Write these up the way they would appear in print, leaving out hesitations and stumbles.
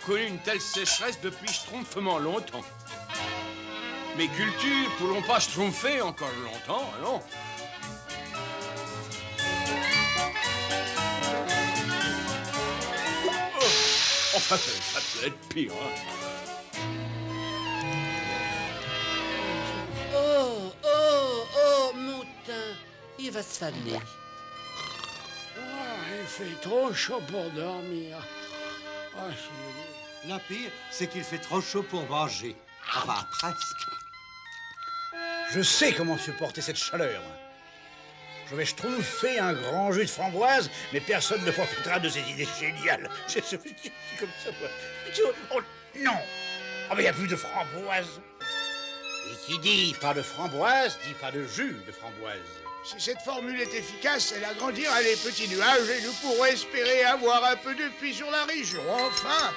connu une telle sécheresse depuis schtroumpfement longtemps. Mes cultures pourront pas schtroumpfer encore longtemps, non. Oh, enfin, ça peut être pire, hein. Oh, Moutin, il va se faner. Il fait trop chaud pour dormir. Le pire, c'est qu'il fait trop chaud pour manger. Enfin, presque. Je sais comment supporter cette chaleur. Je vais schtroumpfer un grand jus de framboise, mais personne ne profitera de cette idée géniale. C'est comme ça, moi. Oh, non. Oh, mais il n'y a plus de framboise. Et qui dit pas de framboise, dit pas de jus de framboise. Si cette formule est efficace, elle agrandira les petits nuages et nous pourrons espérer avoir un peu de pluie sur la région. Enfin.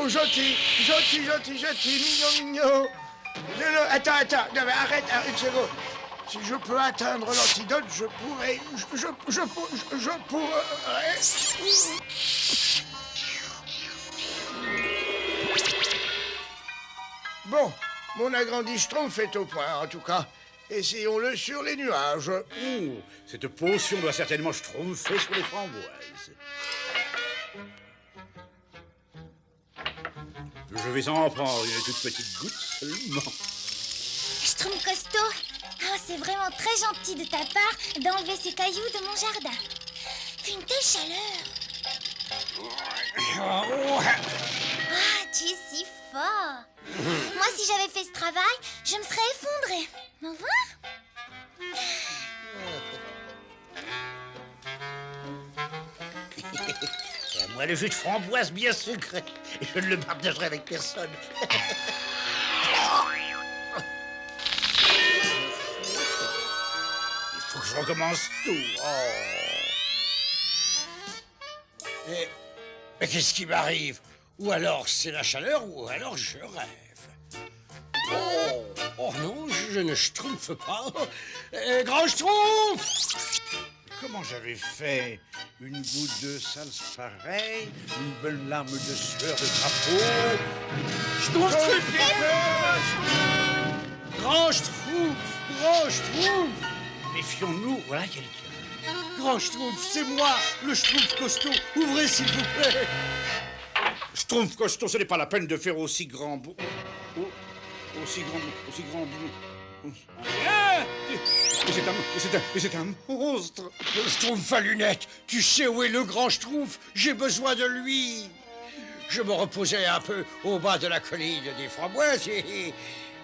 Gentil, mignon. Attends, non, mais arrête, une seconde. Si je peux atteindre l'antidote, je pourrais. Bon, mon agrandi schtroumpf est au point, en tout cas. Essayons-le sur les nuages. Cette potion doit certainement schtroumpfer sur les framboises. Je vais en prendre une toute petite goutte seulement. Schtroumpf costaud, c'est vraiment très gentil de ta part d'enlever ces cailloux de mon jardin. Fait une telle chaleur. Tu es si fort. Moi, si j'avais fait ce travail, je me serais effondrée. Au revoir. Et à moi le jus de framboise bien sucré. Et je ne le partagerai avec personne. Il faut que je recommence tout. Mais qu'est-ce qui m'arrive? Ou alors c'est la chaleur, ou alors je rêve. Oh non, je ne schtroumpfe pas. Grand schtroumpf! Comment j'avais fait? Une goutte de salse pareille, une bonne larme de sueur de drapeau. Schtroumpf! Grand schtroumpf! Grand schtroumpf! Méfions-nous, voilà quelqu'un. Grand schtroumpf, c'est moi, le schtroumpf costaud. Ouvrez, s'il vous plaît. Schtroumpf costaud, ce n'est pas la peine de faire aussi grand bout. Aussi grand bout. Mais c'est un monstre. Le schtroumpf à lunettes. Tu sais où est le grand schtroumpf? J'ai besoin de lui. Je me reposais un peu au bas de la colline des framboises et...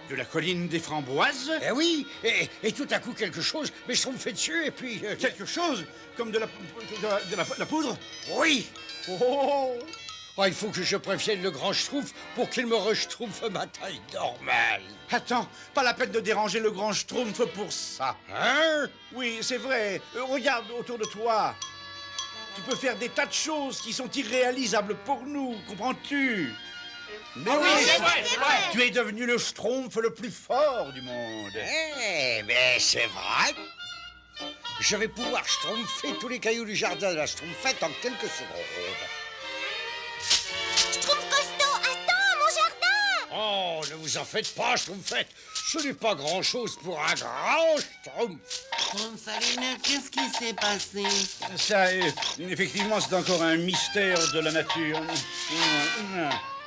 De la colline des framboises? Eh oui, et tout à coup quelque chose m'est schtroumpfé dessus et puis... Quelque chose? Comme de la poudre? Oui. Il faut que je prévienne le grand schtroumpf pour qu'il me reschtroumpfe ma taille normale. Attends, pas la peine de déranger le grand schtroumpf pour ça. Hein? Oui, c'est vrai. Regarde autour de toi. Tu peux faire des tas de choses qui sont irréalisables pour nous, comprends-tu? Mais oui, c'est vrai. Tu es devenu le schtroumpf le plus fort du monde. Mais c'est vrai. Je vais pouvoir schtroumpfer tous les cailloux du jardin de la schtroumpfette en quelques secondes. Schtroumpf costaud, attends, mon jardin! Oh, ne vous en faites pas, schtroumpfette. Ce n'est pas grand-chose pour un grand schtroumpf. Schtroumpf à lunettes, qu'est-ce qui s'est passé? Ça, effectivement, c'est encore un mystère de la nature.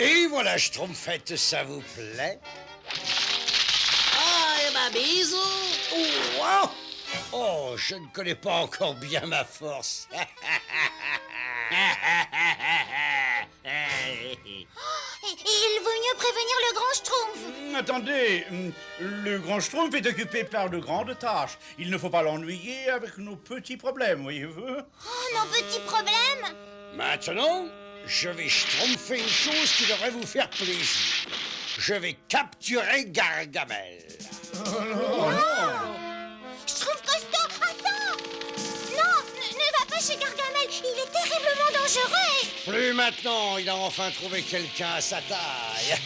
Et voilà, schtroumpfette, ça vous plaît? Bisous! Oh, je ne connais pas encore bien ma force. Il vaut mieux prévenir le grand schtroumpf. Attendez, le grand schtroumpf est occupé par de grandes tâches. Il ne faut pas l'ennuyer avec nos petits problèmes, voyez-vous. Nos petits problèmes? Maintenant, je vais schtroumpfer une chose qui devrait vous faire plaisir. Je vais capturer Gargamel. Schtroumpf costaud, attends! Non, ne va pas chez Gargamel, il est terriblement dangereux. Plus maintenant, il a enfin trouvé quelqu'un à sa taille.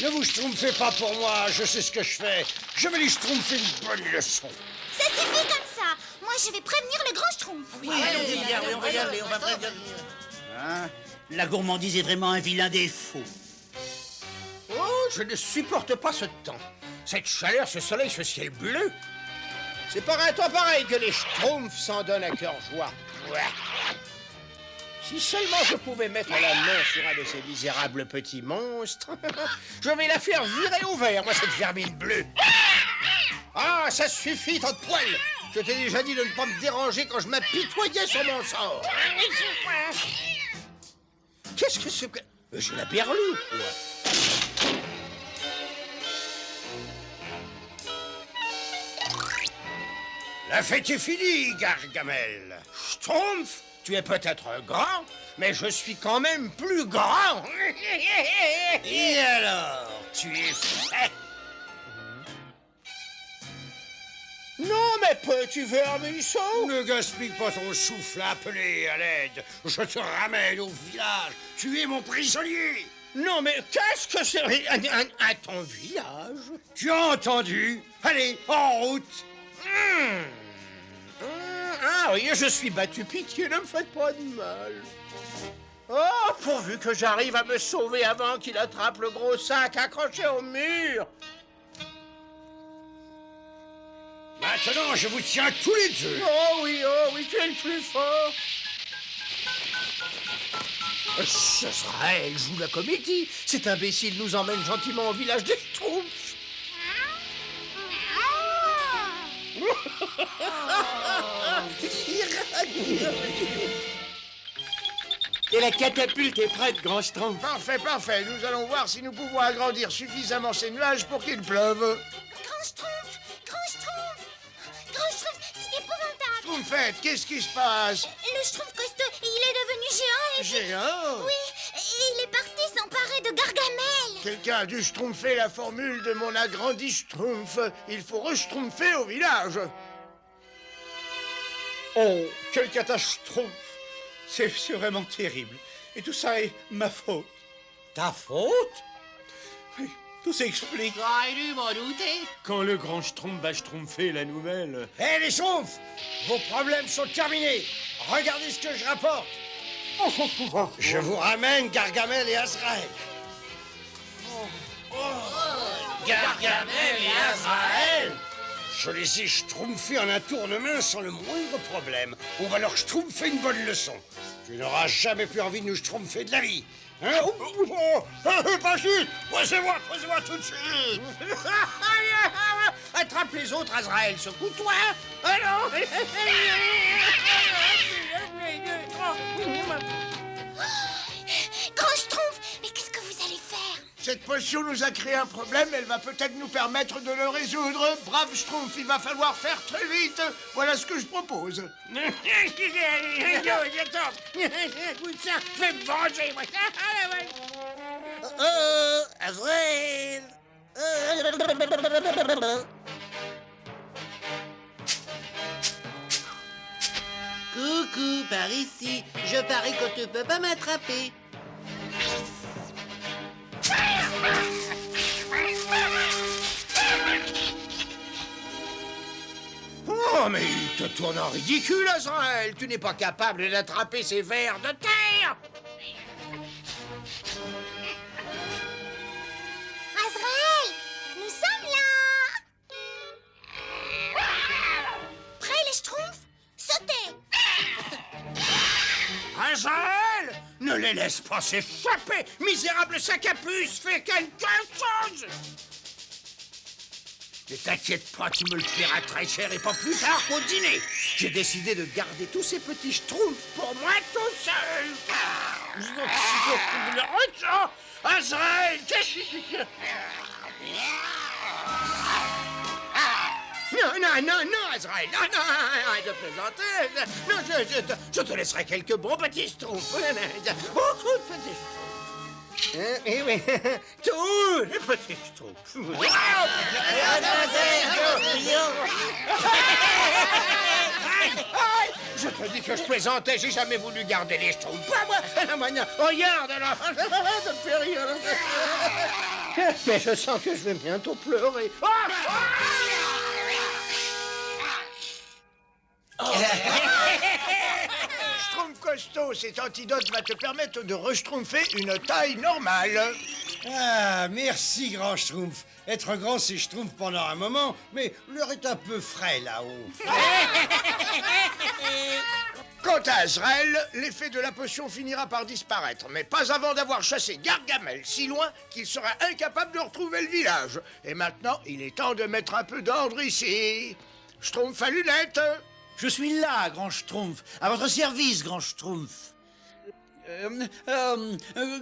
Ne vous schtroumpfez pas pour moi, je sais ce que je fais. Je vais lui schtroumpfer une bonne leçon. Ça suffit comme ça. Moi, je vais prévenir le grand Schtroumpf. Oui, on va y aller, on va prévenir. Hein? La gourmandise est vraiment un vilain défaut. Oh, je ne supporte pas ce temps. Cette chaleur, ce soleil, ce ciel bleu. C'est par un temps pareil que les schtroumpfs s'en donnent à cœur joie. Ouais. Si seulement je pouvais mettre la main sur un de ces misérables petits monstres. Je vais la faire virer au vert, moi, cette vermine bleue. Ah, ça suffit, tant de poils. Je t'ai déjà dit de ne pas me déranger quand je m'apitoyais sur mon sort. Qu'est-ce que c'est que... J'ai la berlue, quoi. La fête est finie, Gargamel. Schtroumpf, tu es peut-être grand, mais je suis quand même plus grand. Et alors, tu es fait? Non, mais petit vermisseau. Ne gaspille pas ton souffle à appeler à l'aide. Je te ramène au village. Tu es mon prisonnier. Non, mais qu'est-ce que c'est à ton village? Tu as entendu? Allez, en route. Ah oui, je suis battu, pitié, ne me faites pas de mal. Oh, pourvu que j'arrive à me sauver avant qu'il attrape le gros sac accroché au mur. Maintenant, je vous tiens tous les deux. Oh oui, tu es le plus fort. Azraël joue la comédie. Cet imbécile nous emmène gentiment au village des Schtroumpfs. Et la catapulte est prête, grand Schtroumpf. Parfait, parfait. Nous allons voir si nous pouvons agrandir suffisamment ces nuages pour qu'il pleuve. Grand Schtroumpf! Grand Schtroumpf! Grand Schtroumpf, c'est épouvantable! Schtroumpfette, qu'est-ce qui se passe? Le Schtroumpf costaud, il est devenu géant et... Géant? Oui, et il est parti s'emparer de Gargamel! Quelqu'un a dû schtroumpfer la formule de mon agrandi Schtroumpf. Il faut re-schtroumpfer au village. Oh, quel catastrophe! C'est vraiment terrible. Et tout ça est ma faute. Ta faute? Oui, tout s'explique. J'aurais dû m'en douter. Quand le grand Schtroumpf va schtroumpfer la nouvelle... Hé, les Schtroumpfs, vos problèmes sont terminés. Regardez ce que je rapporte. Je vous ramène Gargamel et Azraël. Gargamel et Azraël? Je les ai schtroumpfés en un tournement sans le moindre problème. On va leur schtroumpfer une bonne leçon. Tu n'auras jamais plus envie de nous schtroumpfer de la vie. Hein? Pas juste. Posez-moi tout de suite. Attrape les autres, Azraël, secoue-toi. Alors. Grand Schtroumpf, mais qu'est-ce que vous allez faire? Cette potion nous a créé un problème, elle va peut-être nous permettre de le résoudre. Brave Schtroumpf, il va falloir faire très vite. Voilà ce que je propose. Je vais me venger, moi. Azraël! Coucou, par ici. Je parie qu'on ne peut pas m'attraper. Oh, mais il te tourne en ridicule, Azraël. Tu n'es pas capable d'attraper ces vers de terre. Azraël, nous sommes là! Prêts les Schtroumpfs? Sautez! Azraël, ne les laisse pas s'échapper. Misérable sac à puce, fais quelque chose. Ne t'inquiète pas, tu me le paieras très cher et pas plus tard qu'au dîner. J'ai décidé de garder tous ces petits schtroumpfs pour moi tout seul. Azraël, qu'est-ce que... Non, Azraël, non, arrête de plaisanter. Non, je te laisserai quelques bons petits schtroumpfs. Beaucoup de petits schtroumpfs. Eh oui, tous les petits schtroumpfs. Je te dis que je plaisantais, j'ai jamais voulu garder les schtroumpfs. Pas moi. Regarde, alors. Ça me fait rire. Mais je sens que je vais bientôt pleurer. Schtroumpf costaud, cet antidote va te permettre de reschtroumpfer une taille normale. Ah, merci, grand Schtroumpf. Être grand, c'est Schtroumpf pendant un moment, mais l'heure est un peu frais là-haut. Quant à Azrael, l'effet de la potion finira par disparaître, mais pas avant d'avoir chassé Gargamel si loin qu'il sera incapable de retrouver le village. Et maintenant, il est temps de mettre un peu d'ordre ici. Schtroumpf à lunettes. Je suis là, grand Schtroumpf. À votre service, grand Schtroumpf.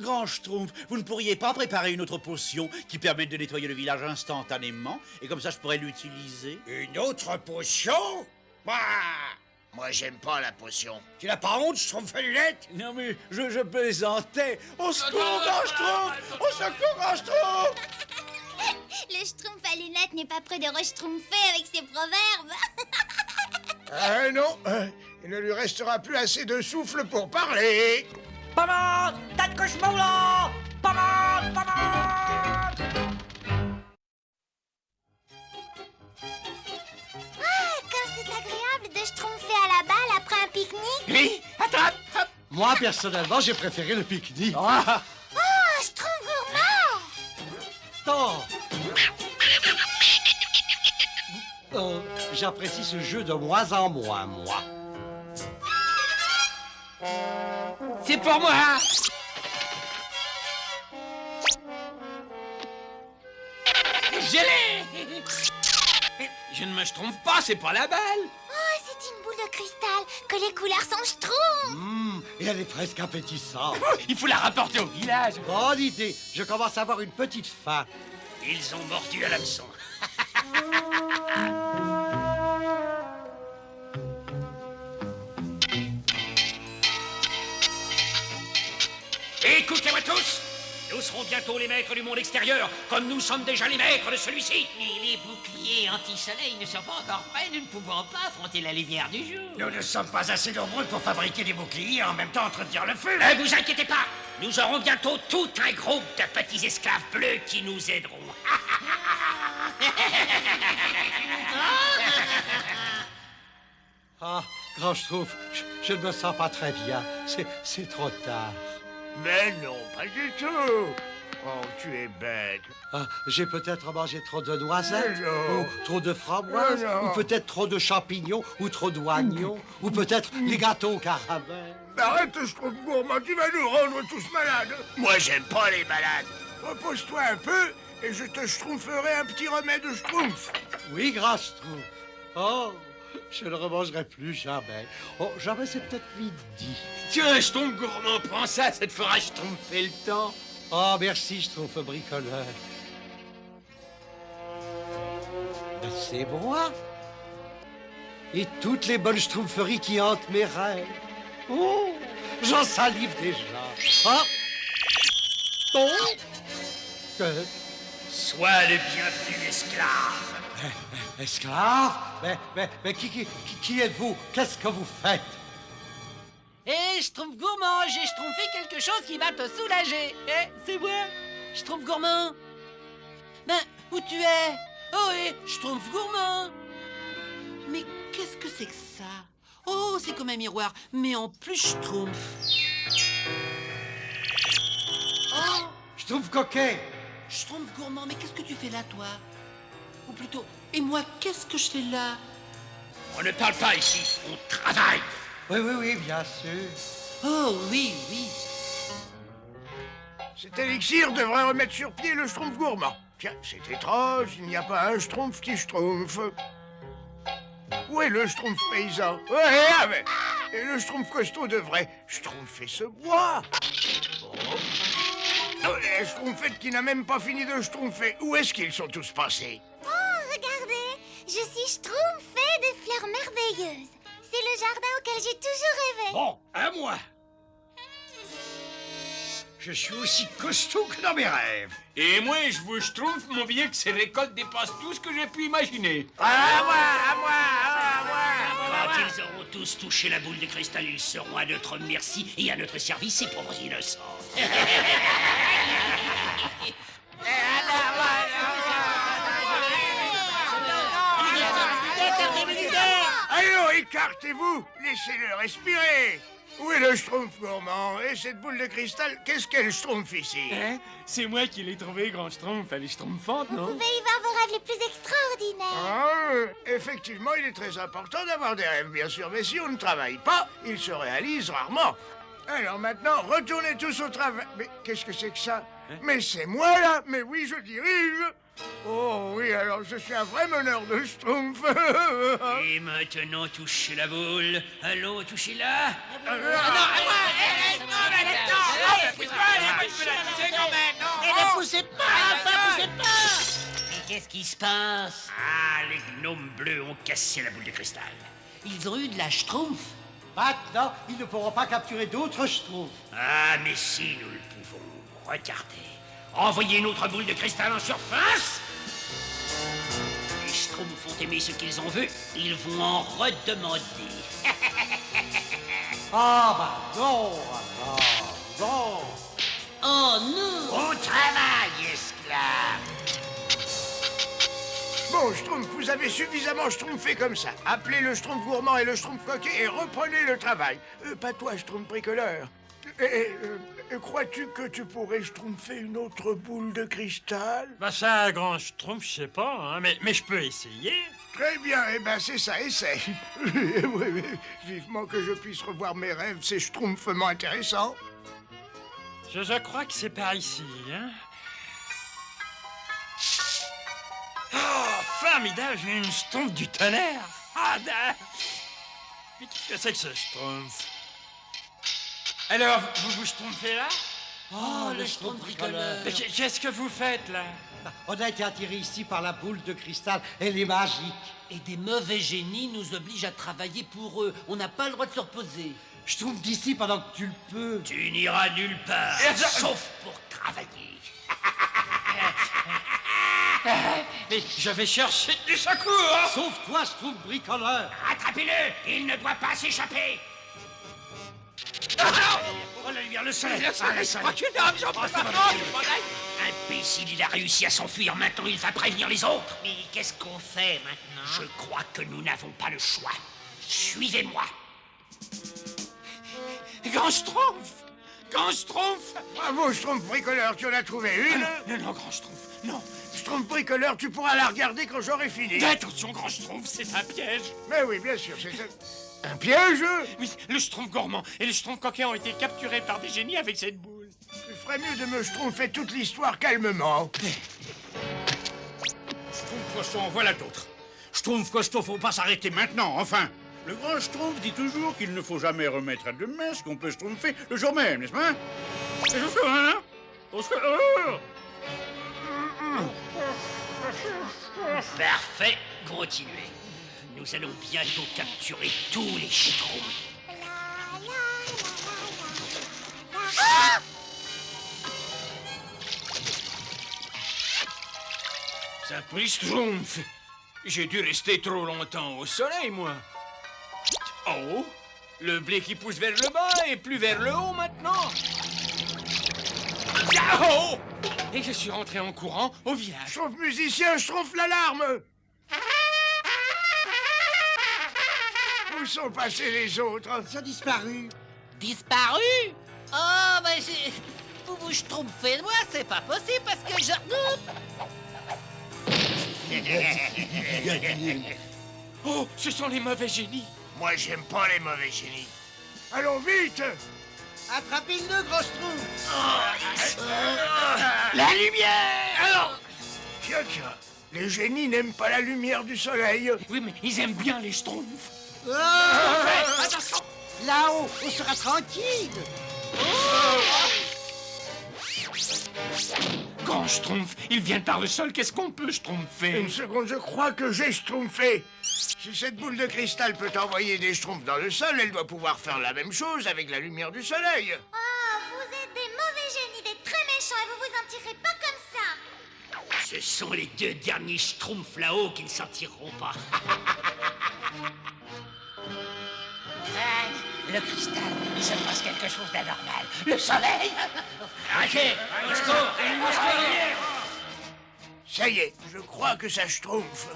Grand Schtroumpf, vous ne pourriez pas préparer une autre potion qui permette de nettoyer le village instantanément, et comme ça je pourrais l'utiliser? Une autre potion? Bah, Moi, j'aime pas la potion. tu n'as pas honte, Schtroumpf à lunettes? Non mais, je plaisantais. Au secours, grand Schtroumpf! Au secours, grand Schtroumpf! Le Schtroumpf à lunettes n'est pas prêt de reschtroumpfer avec ses proverbes. Ah non, il ne lui restera plus assez de souffle pour parler. Pommade! Tas de cochons là! Pommade! Pommade! Ah, comme c'est agréable de schtroumpfer à la balle après un pique-nique. Oui, attrape! Hop. Moi, personnellement, j'ai préféré le pique-nique. Oh, Schtroumpf gourmand! Oh. Oh, j'apprécie ce jeu de moins en moins, moi. C'est pour moi! Gelé! Je ne me trompe pas, c'est pas la balle. Oh, c'est une boule de cristal, que les couleurs sont Schtroumpf. Et elle est presque appétissante. Il faut la rapporter au village. Bonne idée. Je commence à avoir une petite faim. Ils ont mordu à l'hameçon. Écoutez-moi tous! Nous serons bientôt les maîtres du monde extérieur, comme nous sommes déjà les maîtres de celui-ci! Mais les boucliers anti-soleil ne sont pas encore prêts, nous ne pouvons pas affronter la lumière du jour. Nous ne sommes pas assez nombreux pour fabriquer des boucliers et en même temps entretenir le feu! Ne vous inquiétez pas! Nous aurons bientôt tout un groupe de petits esclaves bleus qui nous aideront. Ah, grand Schtroumpf, je ne me sens pas très bien. C'est trop tard. Mais non, pas du tout. Oh, tu es bête. Ah, j'ai peut-être mangé trop de noisettes, Mais non. ou trop de framboises, Mais non. ou peut-être trop de champignons, ou trop d'oignons, ou peut-être les gâteaux au caramel. Arrête, je trouve gourmand, tu vas nous rendre tous malades. Moi, j'aime pas les malades. Repose-toi un peu et je te schtroumpferai un petit remède de schtroumpf. Oui, grand Schtroumpf. Oh, je ne remangerai plus jamais. Oh, jamais c'est peut-être vite dit. Tiens, je tombe gourmand, prends ça, ça te fera schtroumpfer le temps. Oh, merci, Schtroumpf bricoleur. Mais c'est moi. Et toutes les bonnes schtroumpferies qui hantent mes rêves. Oh, j'en salive déjà. Ah. Oh. Que... Sois le bienvenu, esclave! Esclave? Mais qui êtes-vous? Qu'est-ce que vous faites? Eh, Schtroumpf gourmand, j'ai schtroumpfé quelque chose qui va te soulager. Eh, c'est moi, Schtroumpf gourmand. Ben, où tu es? Oh, Schtroumpf gourmand. Mais qu'est-ce que c'est que ça? Oh, c'est comme un miroir, mais en plus Schtroumpf. Oh, Schtroumpf coquet. Schtroumpf gourmand, mais qu'est-ce que tu fais là, toi? Ou plutôt, et moi, qu'est-ce que je fais là? On ne parle pas ici, on travaille! Oui, bien sûr. Oh, oui, oui. Cet élixir devrait remettre sur pied le schtroumpf gourmand. Tiens, c'est étrange, il n'y a pas un schtroumpf qui schtroumpfe. Où est le schtroumpf paysan? Ouais, ah, mais... Et le schtroumpf costaud devrait schtroumpfer ce bois. Oh, les schtroumpfettes qui n'a même pas fini de schtroumpfer. Où est-ce qu'ils sont tous passés? Oh, regardez, je suis schtroumpfée de fleurs merveilleuses. C'est le jardin auquel j'ai toujours rêvé. Bon, à moi. Je suis aussi costaud que dans mes rêves. Et moi, je vous schtroumpf, mon bien, que ces récoltes dépassent tout ce que j'ai pu imaginer. À moi. Quand ils auront tous touché la boule de cristal, ils seront à notre merci et à notre service, ces pauvres innocents. Allons, écartez-vous, laissez-le respirer. Où est le schtroumpf gourmand? Et cette boule de cristal, qu'est-ce qu'elle schtroumpf ici? Hein? C'est moi qui l'ai trouvé, grand schtroumpf. Elle est schtroumpfante, non? Vous pouvez y voir vos rêves les plus extraordinaires. Ah, effectivement, il est très important d'avoir des rêves, bien sûr, mais si on ne travaille pas, ils se réalisent rarement. Alors maintenant, retournez tous au travail. Mais qu'est-ce que c'est que ça? Mais c'est moi, là. Mais oui, je dirige. Oh oui, alors je suis un vrai meneur de schtroumpf. Et maintenant, touchez la boule. Allons, touchez-la. Ne poussez pas. Mais qu'est-ce qui se passe? Ah, les gnomes bleus ont cassé la boule de cristal. Ils ont eu de la schtroumpf. Maintenant, ils ne pourront pas capturer d'autres schtroumpfs. Ah, mais si nous le pouvons. Regardez. Envoyez une autre boule de cristal en surface. Les schtroumpfs ont aimé ce qu'ils ont vu. Ils vont en redemander. Ah, bah non, non. Oh non. Au travail, esclaves. Bon, Schtroumpf, vous avez suffisamment schtroumpfé comme ça. Appelez le schtroumpf gourmand et le schtroumpf coquet et reprenez le travail. Pas toi, schtroumpf bricoleur. Crois-tu que tu pourrais schtroumpfer une autre boule de cristal? Bah ça, un grand schtroumpf, je sais pas, hein, mais je peux essayer. Très bien, eh ben c'est ça, essaye. Oui, vivement que je puisse revoir mes rêves, c'est schtroumpfement intéressant. Je crois que c'est par ici, hein. Oh, formidable, j'ai une schtroumpf du tonnerre. Ah, mais qu'est-ce que c'est que ce schtroumpf? Alors, vous vous schtroumpfez là? Oh, le schtroumpf bricoleur. Mais qu'est-ce que vous faites là? On a été attirés ici par la boule de cristal. Elle est magique. Et des mauvais génies nous obligent à travailler pour eux. On n'a pas le droit de se reposer. Je trouve d'ici pendant que tu le peux. Tu n'iras nulle part, sauf pour travailler. Mais je vais chercher du secours! Sauf toi, je trouve bricoleur. Attrapez-le! Il ne doit pas s'échapper! Oh, la lumière, le soleil! Le soleil! Imbécile, il a réussi à s'enfuir. Maintenant, il va prévenir les autres. Mais qu'est-ce qu'on fait maintenant? Je crois que nous n'avons pas le choix. Suivez-moi. Grand schtroumpf! Grand schtroumpf! Bravo, schtroumpf bricoleur, tu en as trouvé une? Non, grand schtroumpf, non! Schtroumpf bricoleur, tu pourras la regarder quand j'aurai fini. Attention, grand schtroumpf, c'est un piège! Mais oui, bien sûr, c'est un piège. Oui, le schtroumpf gourmand et le schtroumpf coquet ont été capturés par des génies avec cette boule. Tu ferais mieux de me schtroumpfer toute l'histoire calmement. Schtroumpf cochon, voilà d'autres. Schtroumpf costaud, faut pas s'arrêter maintenant, enfin. Le grand Schtroumpf dit toujours qu'il ne faut jamais remettre à demain ce qu'on peut schtroumpfer le jour même, n'est-ce pas? Parfait, continuez. Nous allons bientôt capturer tous les schtroumpfs. Sacré schtroumpf! J'ai dû rester trop longtemps au soleil, moi. Oh! Le blé qui pousse vers le bas et plus vers le haut maintenant. Oh! Et je suis rentré en courant au village. Schtroumpf musicien, schtroumpf l'alarme. Où sont passés les autres? Ça a disparu. Disparu? Oh, ben vous vous schtroumpfez de moi, c'est pas possible parce que je... Oh, ce sont les mauvais génies. Moi, j'aime pas les mauvais génies. Allons vite. Attrapez-le, gros schtroumpf. La lumière! Tiens, les génies n'aiment pas la lumière du soleil. Oui, mais ils aiment bien les schtroumpfs. Là-haut, on sera tranquille. Grand schtroumpf, ils viennent par le sol, qu'est-ce qu'on peut schtroumpfer? Une seconde, je crois que j'ai schtroumpfé. Si cette boule de cristal peut envoyer des schtroumpfs dans le sol, elle doit pouvoir faire la même chose avec la lumière du soleil. Oh, vous êtes des mauvais génies, des très méchants et vous vous en tirerez pas comme ça. Ce sont les deux derniers schtroumpfs là-haut qui ne s'en tireront pas. Le cristal, il se passe quelque chose d'anormal. Le soleil! Arrêtez! Ça y est, je crois que ça schtroumpf.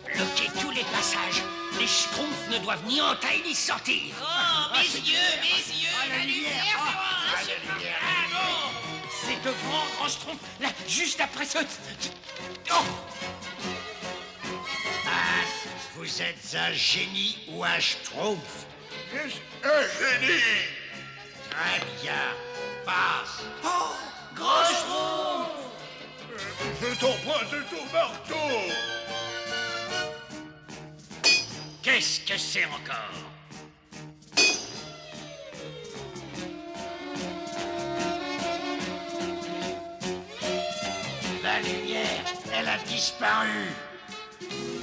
Bloquez tous les passages. Les schtroumpfs ne doivent ni entrer ni sortir. Oh, mes yeux, la lumière. Ah non, c'est devant, grand schtroumpf, là, juste après ce... Oh. Vous êtes un génie ou un schtroumpf? Juste un génie. Très bien. Passe. Grand schtroumpf. Je t'embrasse de ton marteau. Qu'est-ce que c'est encore? La lumière, elle a disparu.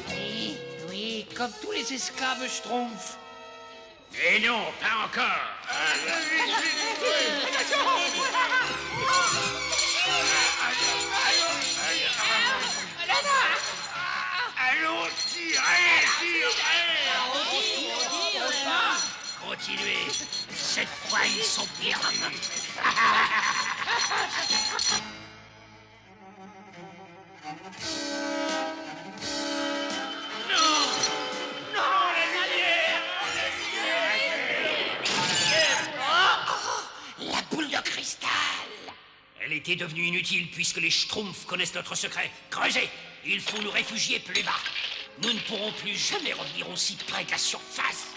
Oui, oui, comme tous les esclaves schtroumpfs. Et non, pas encore. Allons, tirez. Continuez. Cette fois, ils sont perdus. La boule de cristal. Elle était devenue inutile puisque les schtroumpfs connaissent notre secret. Creusez. Il faut nous réfugier plus bas. Nous ne pourrons plus jamais revenir aussi près de la surface.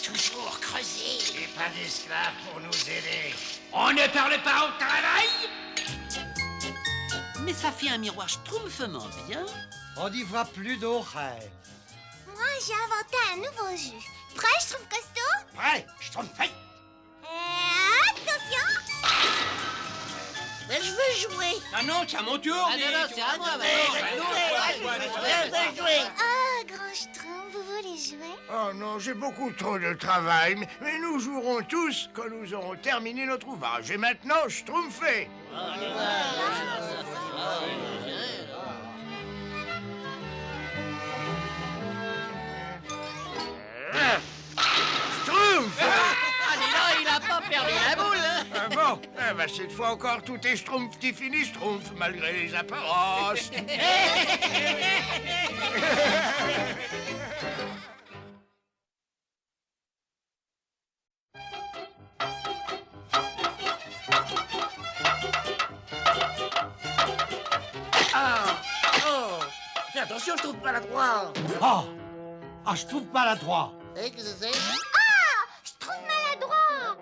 Toujours creuser. Et pas d'esclaves pour nous aider. On ne parle pas au travail. Mais ça fait un miroir schtroumpfement bien. On n'y voit plus d'oreilles. Moi, j'ai inventé un nouveau jus. Prêt, Schtroumpf costaud? Prêt, schtroumpf fait. Attention! Ben, je veux jouer. Ah non, c'est à mon tour. Ah non, c'est à moi, Je veux jouer. Ah, grand Schtroumpf, vous voulez jouer? Oh non, j'ai beaucoup trop de travail, mais nous jouerons tous quand nous aurons terminé notre ouvrage. Et maintenant, schtroumpfez. Schtroumpf! Ah, dis donc, il a pas perdu la boule, hein. Ah bon, eh ben, cette fois encore, tout est schtroumpftifini schtroumpf, malgré les apparences. Fais attention, je trouve pas la droite. Je trouve maladroit. Eh, qu'est-ce que c'est? Schtroumpf maladroit!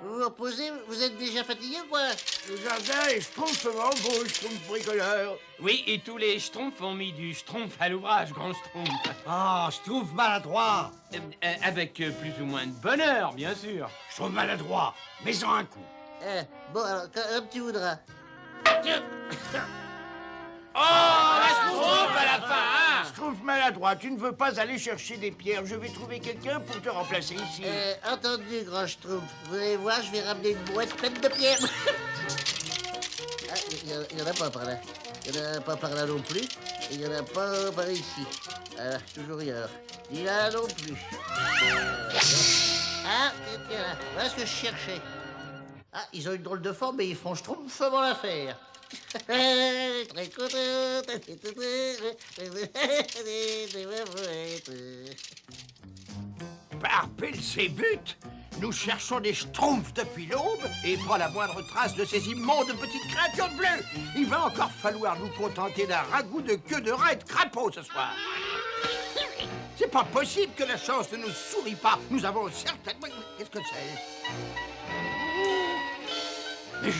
Vous vous reposez, vous êtes déjà fatigué ou quoi? Le jardin est schtroumpfement beau, schtroumpf bricoleur. Oui, et tous les schtroumpfs ont mis du schtroumpf à l'ouvrage, grand schtroumpf. Je trouve maladroit. Avec plus ou moins de bonheur, bien sûr. Je trouve maladroit. Mets-en un coup. Bon, alors, comme tu voudras. Schtroumpf à la fin, hein. Schtroumpf maladroit, tu ne veux pas aller chercher des pierres. Je vais trouver quelqu'un pour te remplacer ici. Entendu, grand Schtroumpf. Vous allez voir, je vais ramener une boîte pleine de pierres. Il y en a pas par là. Il y en a pas par là non plus. Et il y en a pas par ici. Voilà, toujours rien. Ni là non plus. Tiens, là. Voilà ce que je cherchais. Ils ont une drôle de forme, mais ils font schtroumpfement l'affaire. Très content. Par Belzébuth, nous cherchons des schtroumpfs depuis l'aube et pas la moindre trace de ces immondes petites créatures bleues. Il va encore falloir nous contenter d'un ragoût de queue de rat et de crapaud ce soir. C'est pas possible que la chance ne nous sourie pas. Nous avons certainement... Qu'est-ce que c'est? Mais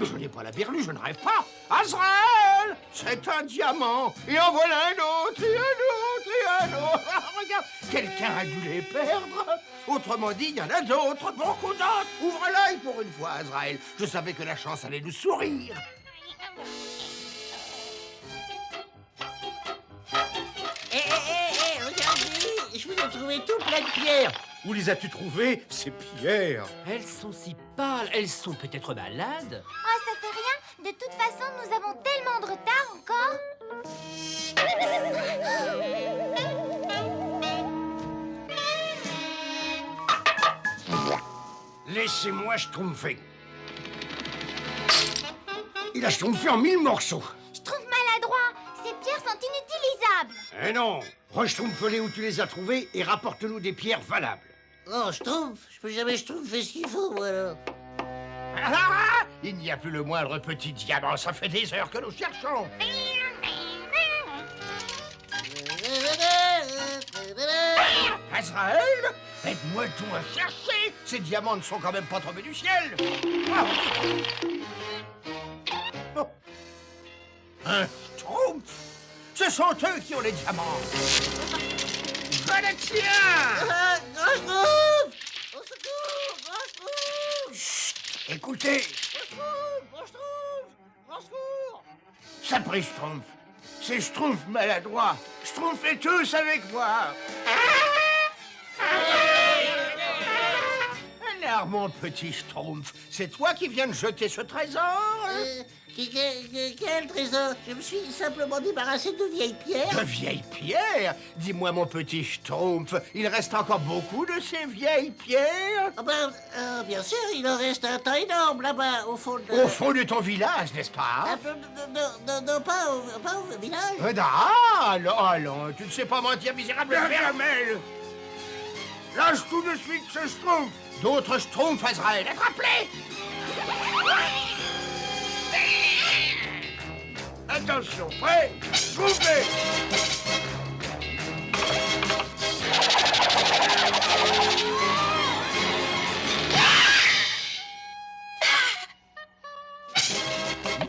je n'ai pas la berlue, je ne rêve pas. Azraël, c'est un diamant. Et en voilà un autre, et un autre, et un autre. Regarde, quelqu'un a dû les perdre. Autrement dit, il y en a d'autres, beaucoup d'autres. Ouvre l'œil pour une fois, Azraël. Je savais que la chance allait nous sourire. Regardez, je vous ai trouvé tout plein de pierres. Où les as-tu trouvées, ces pierres? Elles sont si pâles, elles sont peut-être malades. Oh, ça fait rien. De toute façon, nous avons tellement de retard encore. Les Laissez-moi schtroumpfer. Il a schtroumpfé en 1000 morceaux. Schtroumpf maladroit, ces pierres sont inutilisables. Eh non, re-schtroumpfe-les où tu les as trouvées et rapporte-nous des pierres valables. Oh, Schtroumpf, je peux jamais Schtroumpfer ce qu'il faut, moi, alors. Il n'y a plus le moindre petit diamant, ça fait des heures que nous cherchons. Azraël, aide-moi tout à chercher. Ces diamants ne sont quand même pas tombés du ciel. Oh. Un Schtroumpf. Ce sont eux qui ont les diamants. Je les tiens. Grand Schtroumpf! Au secours! Grand Schtroumpf! Chut, écoutez. Grand Schtroumpf! Grand secours! Ça prie Schtroumpf. C'est Schtroumpf maladroit. Schtroumpf est tous avec moi. Alors, mon petit Schtroumpf, c'est toi qui viens de jeter ce trésor? Quel trésor? Je me suis simplement débarrassé de vieilles pierres. De vieilles pierres? Dis-moi, mon petit Schtroumpf, il reste encore beaucoup de ces vieilles pierres? Ah ben, bien sûr, il en reste un tas énorme là-bas, au fond de... Au fond de ton village, n'est-ce pas? Non, pas au village. Allons, tu ne sais pas mentir, misérable vermel. Lâche tout de suite ce Schtroumpf. D'autres Schtroumpfs, Azraël, attrape-les. Attention, prêt? Schtroumpfez.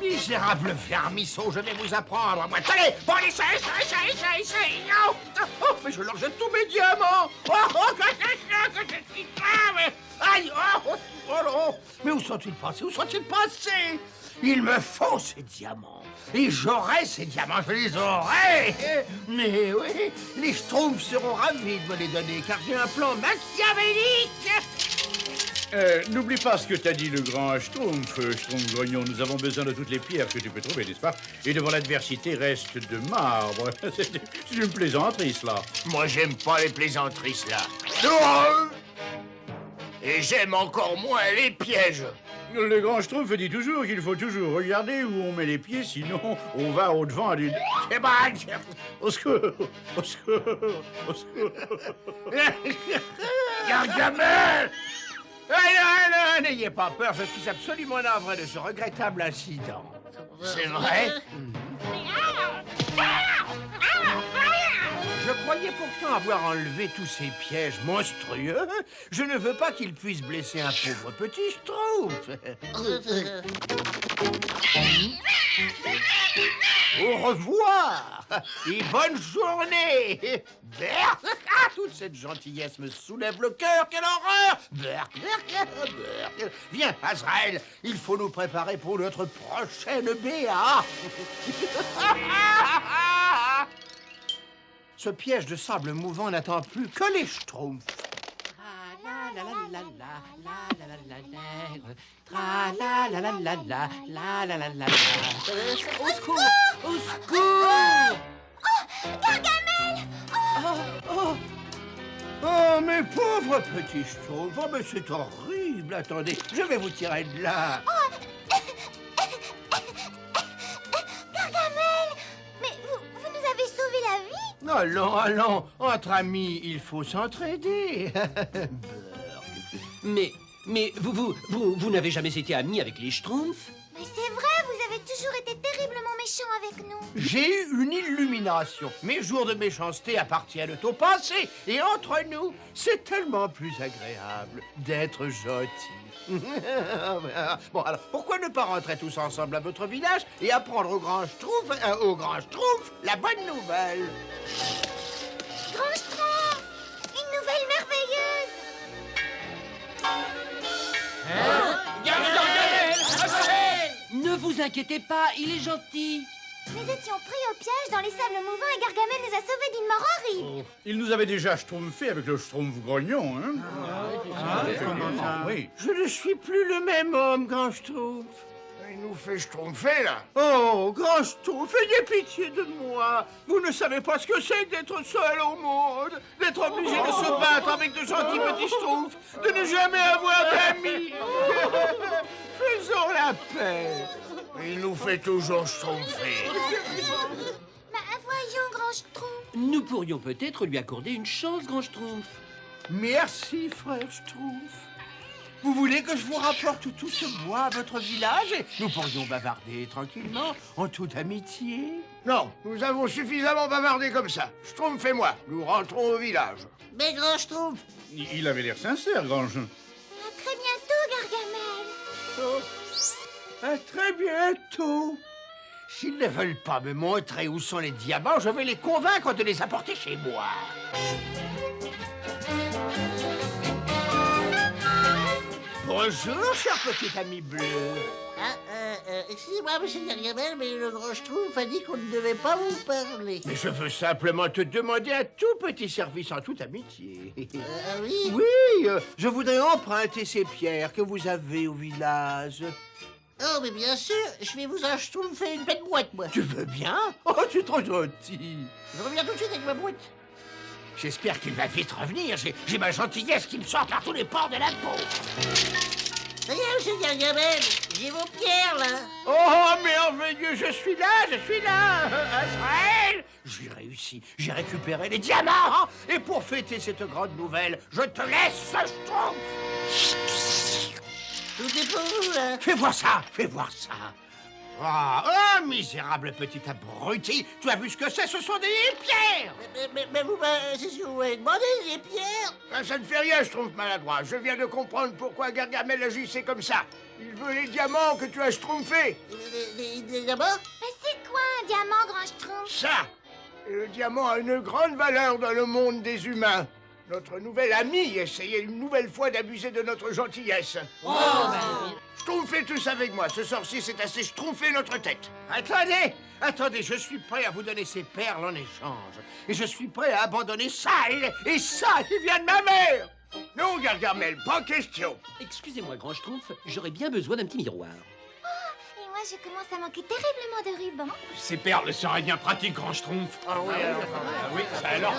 Misérable vermisseau, je vais vous apprendre, moi. Allez, bon, essaye. Oh, mais je leur jette tous mes diamants. Que je suis grave. Aïe, oh. Mais où sont-ils passés? Il me faut ces diamants. Et j'aurai ces diamants, je les aurai. Mais oui, les Schtroumpfs seront ravis de me les donner, car j'ai un plan machiavélique. N'oublie pas ce que t'as dit le grand Schtroumpf, Schtroumpf grognon. Nous avons besoin de toutes les pierres que tu peux trouver, n'est-ce pas? Et devant l'adversité, reste de marbre. C'est une plaisanterie, cela. Moi, j'aime pas les plaisanteries, là. Non. Et j'aime encore moins les pièges. Le grand Schtroumpf dit toujours qu'il faut toujours regarder où on met les pieds, sinon on va au-devant d'une... Eh ben, Au secours! Au secours! Au secour! Gargamel! Non, n'ayez pas peur, je suis absolument navré de ce regrettable incident. C'est vrai? Je croyais pourtant avoir enlevé tous ces pièges monstrueux. Je ne veux pas qu'ils puissent blesser un pauvre petit Schtroumpf. Au revoir et bonne journée. Berthe, toute cette gentillesse me soulève le cœur. Quelle horreur! Berthe. Viens, Azraël, il faut nous préparer pour notre prochaine BA. Ce piège de sable mouvant n'attend plus que les Schtroumpfs. Au secours! Au secours! Gargamel! Oh, mes pauvres petits Schtroumpfs, oh, mais c'est horrible. Attendez, je vais vous tirer de là. Gargamel! Mais vous nous avez sauvé la vie? Allons, entre amis, il faut s'entraider. Mais vous n'avez jamais été ami avec les Schtroumpfs? Mais c'est vrai, vous avez toujours été terriblement méchant avec nous. J'ai eu une illumination. Mes jours de méchanceté appartiennent au passé. Et entre nous, c'est tellement plus agréable d'être gentil. Bon, alors, pourquoi ne pas rentrer tous ensemble à votre village et apprendre au grand Schtroumpf la bonne nouvelle? Grand Schtroumpf! Une nouvelle merveilleuse! Ne vous inquiétez pas, il est gentil. Nous étions pris au piège dans les sables mouvants et Gargamel nous a sauvés d'une mort horrible. Il nous avait déjà schtroumpfé avec le Schtroumpf grognon, hein? Oui. Je ne suis plus le même homme, grand Schtroumpf. Il nous fait schtroumpfer, là. Oh, grand Schtroumpf, ayez pitié de moi. Vous ne savez pas ce que c'est que d'être seul au monde, d'être obligé de se battre avec de gentils petits Schtroumpfs, de ne jamais avoir d'amis. Faisons la paix. Il nous fait toujours schtroumpfer. Bah, voyons, grand Schtroumpf. Nous pourrions peut-être lui accorder une chance, grand Schtroumpf. Merci, frère Schtroumpf. Vous voulez que je vous rapporte tout ce bois à votre village et nous pourrions bavarder tranquillement, en toute amitié? Non, nous avons suffisamment bavardé comme ça. Schtroumpf et moi, nous rentrons au village. Mais grand Schtroumpf, Il avait l'air sincère, grand jeu. À très bientôt, Gargamel. À très bientôt. S'ils ne veulent pas me montrer où sont les diamants, je vais les convaincre de les apporter chez moi. Bonjour, cher petit ami bleu. Excusez-moi, monsieur Gargamel, mais le grand Schtroumpf a dit qu'on ne devait pas vous parler. Mais je veux simplement te demander un tout petit service en toute amitié. Ah oui? Oui, je voudrais emprunter ces pierres que vous avez au village. Oh, mais bien sûr, je vais vous en schtroumpfer une belle boîte, moi. Tu veux bien? Oh, tu es trop gentil. Je reviens tout de suite avec ma boîte. J'espère qu'il va vite revenir. J'ai ma gentillesse qui me sort par tous les pores de la peau. Ça y est, monsieur Gargamel, j'ai vos pierres, là. Oh, merveilleux, je suis là. Azraël, j'ai réussi, j'ai récupéré les diamants. Et pour fêter cette grande nouvelle, je te laisse ce Schtroumpf. Tout est pour vous, là. Fais voir ça. Ah, misérable petit abruti. Tu as vu ce que c'est? Ce sont des pierres. Mais vous, c'est ce que vous m'avez demandé, les pierres. Ah, ça ne fait rien, Schtroumpf maladroit. Je viens de comprendre pourquoi Gargamel agissait comme ça. Il veut les diamants que tu as schtroumpfés. Les diamants? Mais c'est quoi un diamant, grand Schtroumpf? Ça. Et le diamant a une grande valeur dans le monde des humains. Notre nouvel ami essayait une nouvelle fois d'abuser de notre gentillesse. Schtroumpfez tous avec moi. Ce sorcier s'est assez schtroumpfé notre tête. Attendez, je suis prêt à vous donner ces perles en échange. Et je suis prêt à abandonner ça et ça qui vient de ma mère. Non, Gargamel, pas question. Excusez-moi, grand Schtroumpf, j'aurais bien besoin d'un petit miroir. Et moi, je commence à manquer terriblement de ruban. Ces perles seraient bien pratiques, grand Schtroumpf. Ah oui, alors. Oui, ça alors.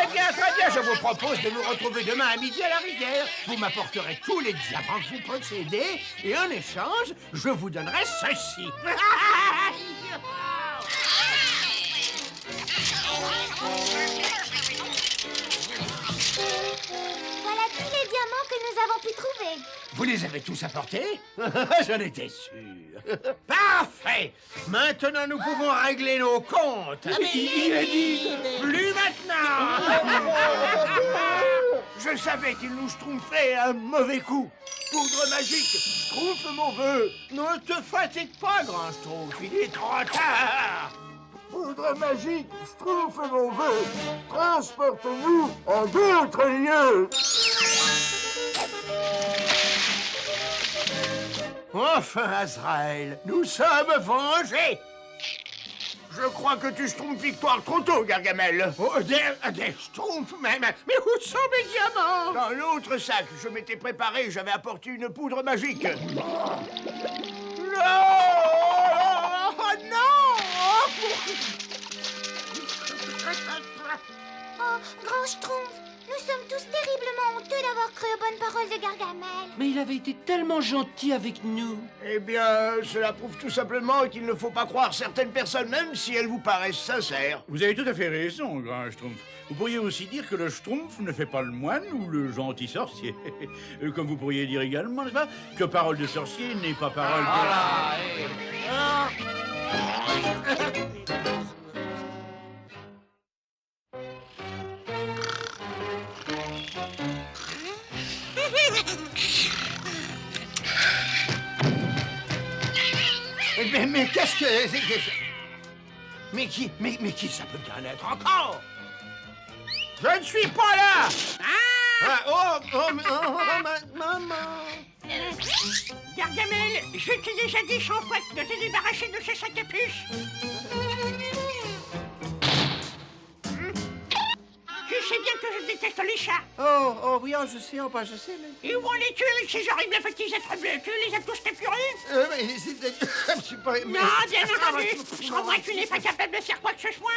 Très bien, je vous propose de nous retrouver demain à midi à la rivière. Vous m'apporterez tous les diamants que vous possédez et en échange, je vous donnerai ceci. Voilà tous les diamants que nous avons pu trouver. Vous les avez tous apportés? J'en étais sûr. Parfait. Maintenant, nous pouvons régler nos comptes. Il a dit plus maintenant. Je savais qu'il nous schtroumpfait un mauvais coup. Poudre magique, schtroumpf mon vœu. Ne te fatigue pas, grand Schtroumpf. Il est trop tard. Poudre magique, schtroumpf mon vœu. Transporte-nous en d'autres lieux. Enfin, Azraël, nous sommes vengés. Je crois que tu schtroumpfes victoire trop tôt, Gargamel. Oh, des Schtroumpfs même. Mais où sont mes diamants? Dans l'autre sac, je m'étais préparé, j'avais apporté une poudre magique. Non! Oh, non! Oh, grand Schtroumpf, nous sommes tous terriblement honteux d'avoir cru aux bonnes paroles de Gargamel. Mais il avait été tellement gentil avec nous. Eh bien, cela prouve tout simplement qu'il ne faut pas croire certaines personnes, même si elles vous paraissent sincères. Vous avez tout à fait raison, grand Schtroumpf. Vous pourriez aussi dire que le Schtroumpf ne fait pas le moine ou le gentil sorcier. Comme vous pourriez dire également, n'est-ce pas, que parole de sorcier n'est pas parole de... Mais qu'est-ce que... Mais qui ça peut bien être encore? Je ne suis pas là! Maman! Gargamel, je t'ai déjà dit 100 fois de te débarrasser de ces sacs à puces. Tu sais bien que je déteste les chats. Oh, oui, je sais, je sais, mais... Et où en es-tu avec ces horribles petits êtres bleus? Tu les as tous capturés? mais c'est... Je suis pas... Non, bien entendu. Sans moi, tu n'es pas capable de faire quoi que ce soit.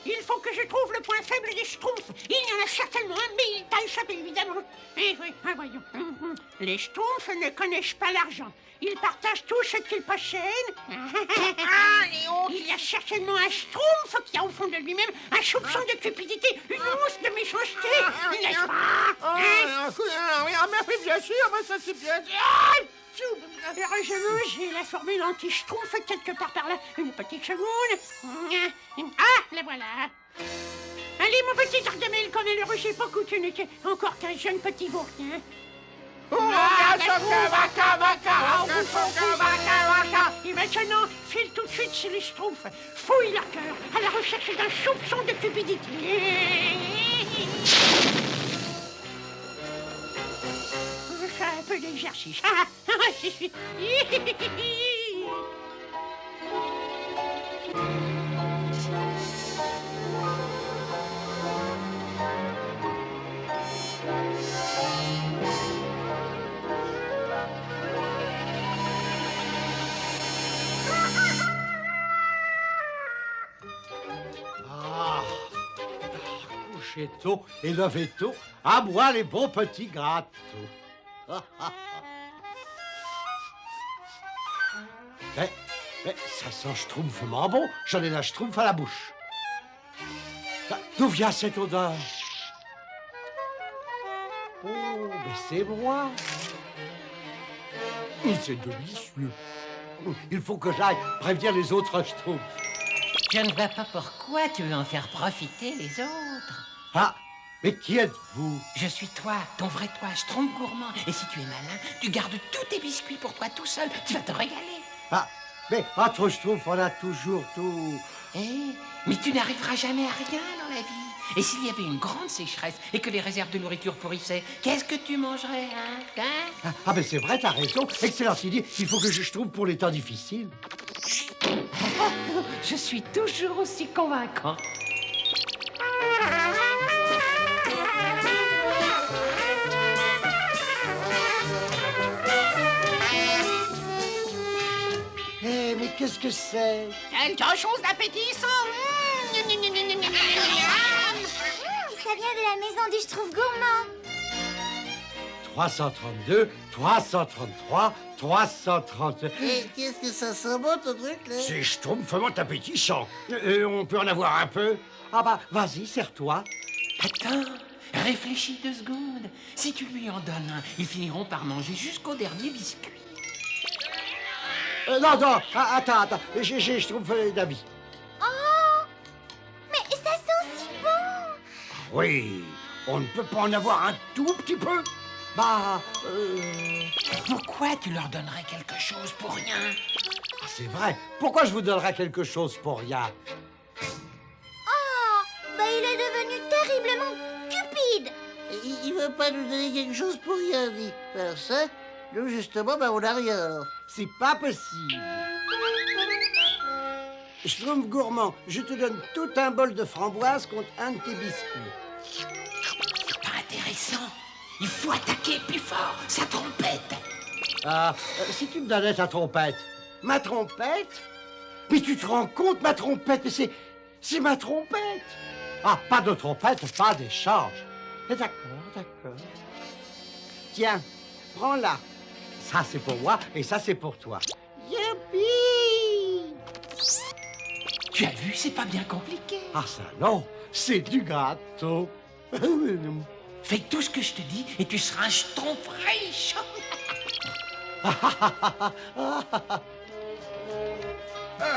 Il faut que je trouve le point faible des Schtroumpfs. Il y en a certainement un, mais il t'a échappé, évidemment. Eh oui, voyons. Les Schtroumpfs ne connaissent pas l'argent. Ils partagent tout ce qu'ils possèdent. Il y a certainement un Schtroumpf qui a au fond de lui-même un soupçon de cupidité, une once de méchanceté, n'est-ce pas? Mais bien sûr, mais ça c'est bien... Heureusement, j'ai la formule anti-Schtroumpf quelque part par là. Une petite seconde. Ah, la voilà. Allez, mon petit Gargamel, comme elle ne pas que tu n'étais encore qu'un jeune petit gourdin. Et maintenant, file tout de suite chez les Schtroumpfs. Fouille leur cœur à la recherche d'un soupçon de cupidité. Un peu d'exercice. Couchez tôt et levez tôt, à moi les bons petits gâteaux. Mais ça sent schtroumpfement bon. J'en ai la schtroumpf à la bouche. D'où vient cette odeur? Oh, mais c'est moi. C'est délicieux. Il faut que j'aille prévenir les autres schtroumpfs. Je ne vois pas pourquoi tu veux en faire profiter les autres. Ah, mais qui êtes-vous? Je suis toi, ton vrai toi, Schtroumpf gourmand. Et si tu es malin, tu gardes tous tes biscuits pour toi tout seul. Tu vas te régaler. Ah, mais entre schtroumpfs, on a toujours tout. Mais tu n'arriveras jamais à rien dans la vie. Et s'il y avait une grande sécheresse et que les réserves de nourriture pourrissaient, qu'est-ce que tu mangerais, hein? Ah, mais c'est vrai, t'as raison. Excellente idée. Il faut que je trouve pour les temps difficiles. Je suis toujours aussi convaincant. Mais qu'est-ce que c'est? Quelque chose d'appétissant. Ça vient de la maison du Schtroumpf gourmand. 332, 333, 330... Et qu'est-ce que ça sent bon, ton truc, là? C'est schtroumpfement appétissant. On peut en avoir un peu? Ah bah, vas-y, serre-toi. Attends, réfléchis 2 secondes. Si tu lui en donnes un, ils finiront par manger jusqu'au dernier biscuit. Non, attends, je trouve d'avis. Oh, mais ça sent si bon. Oui, on ne peut pas en avoir un tout petit peu? Pourquoi tu leur donnerais quelque chose pour rien? Ah, c'est vrai. Pourquoi je vous donnerais quelque chose pour rien? Oh, il est devenu terriblement cupide. Il veut pas nous donner quelque chose pour rien, dit. Alors ça, nous, justement, on n'a rien, alors. C'est pas possible. Schtroumpf gourmand, je te donne tout un bol de framboise contre un de tes biscuits. C'est pas intéressant. Il faut attaquer plus fort, sa trompette. Si tu me donnais ta trompette. Ma trompette? Mais tu te rends compte, ma trompette? Mais c'est ma trompette. Ah, pas de trompette, pas d'échange. D'accord. Tiens, prends-la. Ça, c'est pour moi et ça, c'est pour toi. Youpi! Tu as vu, c'est pas bien compliqué. Ah, ça, non. C'est du gâteau. Fais tout ce que je te dis et tu seras un Schtroumpf riche.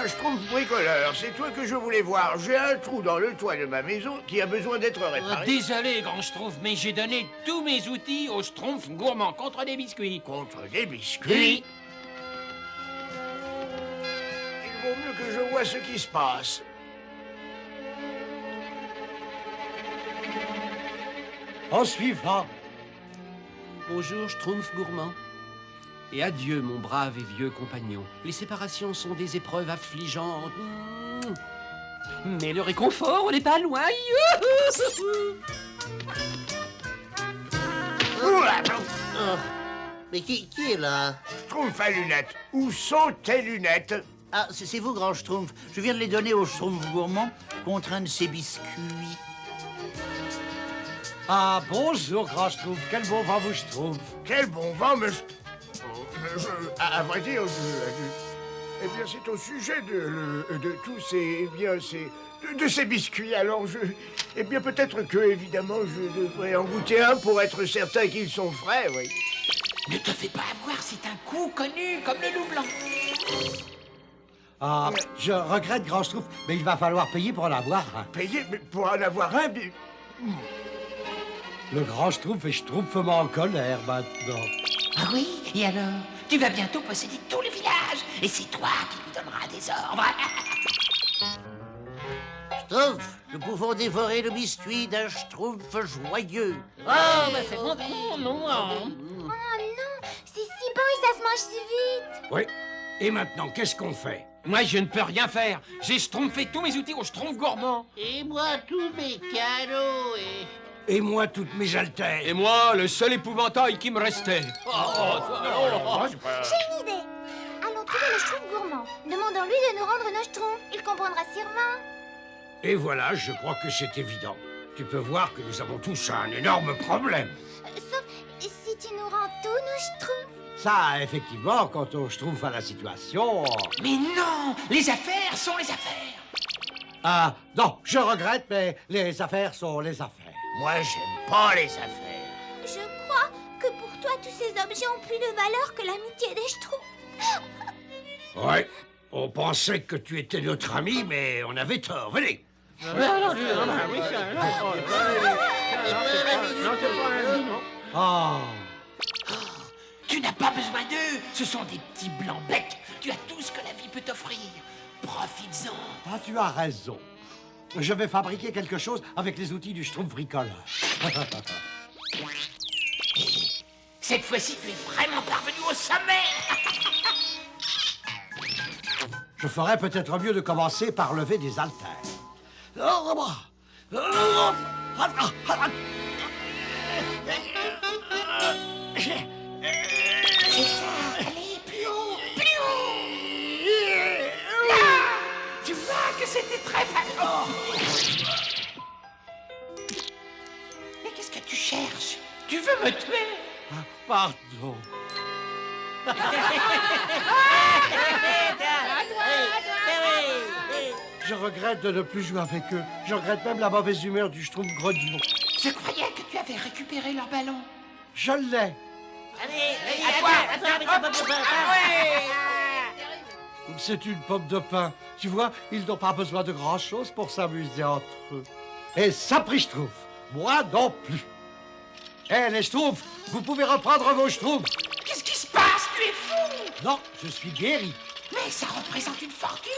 Schtroumpf bricoleur, c'est toi que je voulais voir. J'ai un trou dans le toit de ma maison qui a besoin d'être réparé. Désolé, grand Schtroumpf, mais j'ai donné tous mes outils au Schtroumpf gourmand contre des biscuits. Contre des biscuits? Oui. Il vaut mieux que je vois ce qui se passe. En suivant. Bonjour, Schtroumpf gourmand. Et adieu, mon brave et vieux compagnon. Les séparations sont des épreuves affligeantes. Mais le réconfort, on n'est pas loin. Youhou! Oh. Mais qui est là? Schtroumpf à lunettes. Où sont tes lunettes? Ah, c'est vous, grand Schtroumpf. Je viens de les donner au Schtroumpf gourmand contre un de ses biscuits. Ah, bonjour, grand Schtroumpf. Quel bon vent vous Schtroumpf. Quel bon vent, mais... à vrai dire, eh bien, c'est au sujet de tous ces... Eh bien, de ces biscuits. Alors, eh bien, peut-être que, évidemment, je devrais en goûter un pour être certain qu'ils sont frais, oui. Ne te fais pas avoir, c'est un coup connu comme le loup blanc. Ah, je regrette, grand Schtroumpf, mais il va falloir payer pour en avoir un. Payer mais pour en avoir un, mais... Le grand Schtroumpf est schtroumpfement en colère maintenant. Ah oui? Et alors? Tu vas bientôt posséder tout le village. Et c'est toi qui lui donneras des ordres. Schtroumpf, nous pouvons dévorer le biscuit d'un Schtroumpf joyeux. Oh, mais c'est bon. Non. Oh non, c'est si bon et ça se mange si vite. Oui. Et maintenant, qu'est-ce qu'on fait? Moi, je ne peux rien faire. J'ai schtroumpfé tous mes outils au Schtroumpf gourmand. Et moi, tous mes cadeaux Et moi, toutes mes haltères. Et moi, le seul épouvantail qui me restait. J'ai une idée. Allons trouver le Schtroumpf gourmand. Demandons-lui de nous rendre nos Schtroumpfs. Il comprendra sûrement. Et voilà, je crois que c'est évident. Tu peux voir que nous avons tous un énorme problème. Sauf si tu nous rends tous nos Schtroumpfs. Ça, effectivement, quand on Schtroumpf à la situation... Mais non! Les affaires sont les affaires. Ah, non, je regrette, mais les affaires sont les affaires. Moi, j'aime pas les affaires. Je crois que pour toi, tous ces objets ont plus de valeur que l'amitié des Schtroumpfs. Ouais, on pensait que tu étais notre ami, mais on avait tort. Venez. Ah, Tu n'as pas besoin d'eux. Ce sont des petits blancs becs. Tu as tout ce que la vie peut t'offrir. Profites-en. ah, tu as raison. Je vais fabriquer quelque chose avec les outils du Schtroumpf bricoleur. Cette fois-ci, tu es vraiment parvenu au sommet. Je ferais peut-être mieux de commencer par lever des haltères. C'est ça. Allez, plus haut, plus haut. Là, tu vois que c'était très facile. Mais qu'est-ce que tu cherches? Tu veux me tuer? Pardon. Je regrette de ne plus jouer avec eux. Je regrette même la mauvaise humeur du Schtroumpf grognon. Je croyais que tu avais récupéré leur ballon. Je l'ai. C'est une pomme de pin. Tu vois, ils n'ont pas besoin de grand-chose pour s'amuser entre eux. Et ça, pris Schtroumpf. Moi non plus. Eh, les Schtroumpfs, vous pouvez reprendre vos Schtroumpfs. Qu'est-ce qui se passe? Tu es fou! Non, je suis guéri. Mais ça représente une fortune.